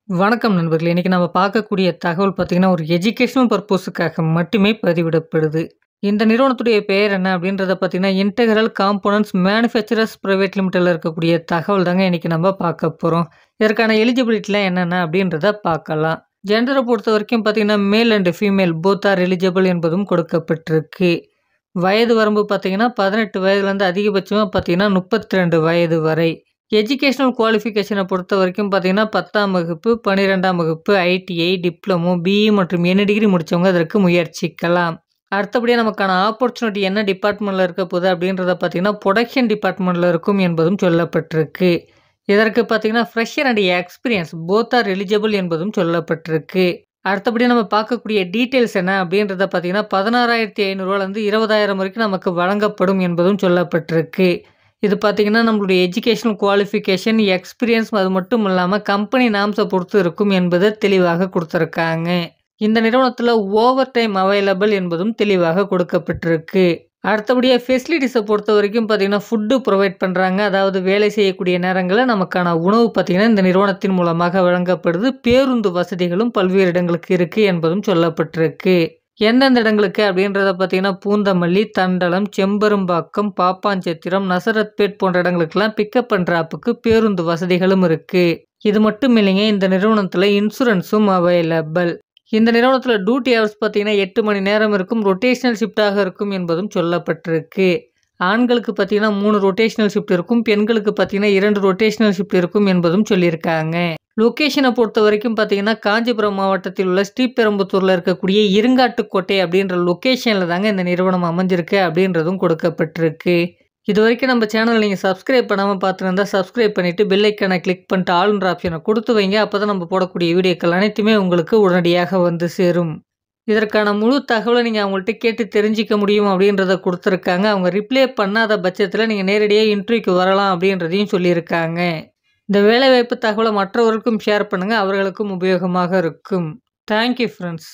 வணக்கம் நண்பர்களே! இன்னைக்கு நம்ம பார்க்கக்கூடிய தகவல் பார்த்தீங்கன்னா, ஒரு எஜுகேஷனல் பர்ப்போஸுக்காக மட்டுமே பதிவிடப்படுது. இந்த நிறுவனத்துடைய பெயர் என்ன அப்படின்றத பார்த்தீங்கன்னா, இன்டெக்ரல் காம்போனன்ட்ஸ் மேனுஃபேக்சரர்ஸ் பிரைவேட் லிமிடெட்ல இருக்கக்கூடிய தகவல் தாங்க இன்னைக்கு நம்ம பார்க்க போறோம். இதற்கான எலிஜிபிலிட்டிலாம் என்னென்ன அப்படின்றத பார்க்கலாம். ஜெண்டர பொறுத்தவரைக்கும் பார்த்தீங்கன்னா, male and female both are eligible என்பதும் கொடுக்கப்பட்டிருக்கு. வயது வரம்பு பார்த்தீங்கன்னா, 18 வயதுலேருந்து அதிகபட்சமா பார்த்தீங்கன்னா, 32 வயது வரை. எஜுகேஷனல் குவாலிஃபிகேஷன பொறுத்தவரைக்கும் பார்த்தீங்கன்னா, 10ஆம் வகுப்பு, 12ஆம் வகுப்பு, ஐடிஐ, டிப்ளமோ, பிஇ மற்றும் என்ன டிகிரி முடிச்சவங்க அதற்கு முயற்சிக்கலாம். அடுத்தபடியா நமக்கான ஆப்பர்ச்சுனிட்டி என்ன டிபார்ட்மெண்ட்ல இருக்க போகுது அப்படின்றத பார்த்தீங்கன்னா, புரொடக்ஷன் டிபார்ட்மெண்ட்ல இருக்கும் என்பதும் சொல்லப்பட்டிருக்கு. இதற்கு பார்த்தீங்கன்னா, fresher and experience both are eligible என்பதும் சொல்லப்பட்டிருக்கு. அடுத்தபடியா நம்ம பார்க்கக்கூடிய டீட்டெயில்ஸ் என்ன அப்படின்றத பார்த்தீங்கன்னா, ரூ. 16,500லேருந்து 20,000 வரைக்கும் நமக்கு வழங்கப்படும் என்பதும் சொல்லப்பட்டிருக்கு. இது பார்த்தீங்கன்னா, நம்மளுடைய எஜுகேஷனல் குவாலிஃபிகேஷன், எக்ஸ்பீரியன்ஸ் அது மட்டும் இல்லாம கம்பெனி நார்ம்ஸ பொறுத்து இருக்கும் என்பத தெளிவாக குடுத்திருக்காங்க. இந்த நிறுவனத்தில ஓவர் டைம் அவைலபிள் என்பதும் தெளிவாக கொடுக்கப்பட்டிருக்கு. அடுத்தபடியா ஃபெசிலிட்டீஸ பொறுத்தவரைக்கும் பார்த்தீங்கன்னா, ஃபுட் புரொவைட் பண்றாங்க. அதாவது வேலை செய்யக்கூடிய நேரங்கள்ல நமக்கான உணவு பார்த்தீங்கன்னா, இந்த நிறுவனத்தின் மூலமாக வழங்கப்படுது. பேருந்து வசதிகளும் பல்வேறு இடங்களுக்கு இருக்கு என்பதும் சொல்லப்பட்டிருக்கு. எந்தெந்த இடங்களுக்கு அப்படின்றத பார்த்தீங்கன்னா, பூந்தமல்லி, தண்டலம், செம்பெரும்பாக்கம், பாப்பாஞ்சத்திரம், நசரத்பேட் போன்ற இடங்களுக்கெல்லாம் பிக்கப் அண்ட் டிராப்புக்கு பேருந்து வசதிகளும் இருக்கு. இது மட்டும் இல்லைங்க, இந்த நிறுவனத்தில இன்சூரன்ஸும் அவைலபிள். இந்த நிறுவனத்தில டியூட்டி ஹவர்ஸ் பார்த்தீங்கன்னா, 8 மணி நேரம் இருக்கும். ரொட்டேஷனல் ஷிஃப்ட்டாக இருக்கும் என்பதும் சொல்லப்பட்டிருக்கு. ஆண்களுக்கு பார்த்தீங்கன்னா 3 ரொட்டேஷனல் ஷிஃப்ட் இருக்கும். பெண்களுக்கு பார்த்தீங்கன்னா 2 ரொட்டேஷனல் ஷிஃப்ட் இருக்கும் என்பதும் சொல்லியிருக்காங்க. லொகேஷன பொறுத்தவரைக்கும் பார்த்தீங்கன்னா, காஞ்சிபுரம் மாவட்டத்தில் உள்ள ஸ்ரீபெரும்புத்தூர்ல இருக்கக்கூடிய இருங்காட்டுக்கோட்டை அப்படின்ற லொகேஷன்ல தாங்க இந்த நிறுவனம் அமைஞ்சிருக்கு அப்படின்றதும் கொடுக்கப்பட்டிருக்கு. இதுவரைக்கும் நம்ம சேனல் நீங்க சப்ஸ்கிரைப் பண்ணாம பார்த்துருந்தா சப்ஸ்கிரைப் பண்ணிட்டு பெல் ஐக்கான கிளிக் பண்ணிட்டு ஆல்ன்ற ஆப்ஷன கொடுத்து வைங்க. அப்பதான் நம்ம போடக்கூடிய வீடியோக்கள் அனைத்துமே உங்களுக்கு உடனடியாக வந்து சேரும். இதற்கான முழு தகவல நீங்க அவங்கள்ட்ட கேட்டு தெரிஞ்சுக்க முடியும் அப்படின்றத குடுத்துருக்காங்க. அவங்க ரிப்ளை பண்ணாத பட்சத்தில நீங்க நேரடியா இன்டர்வியூக்கு வரலாம் அப்படின்றதையும் சொல்லியிருக்காங்க. இந்த வேலைவாய்ப்பு தகவல மற்றவருக்கும் ஷேர் பண்ணுங்க. அவர்களுக்கும் உபயோகமாக இருக்கும். Thank you friends.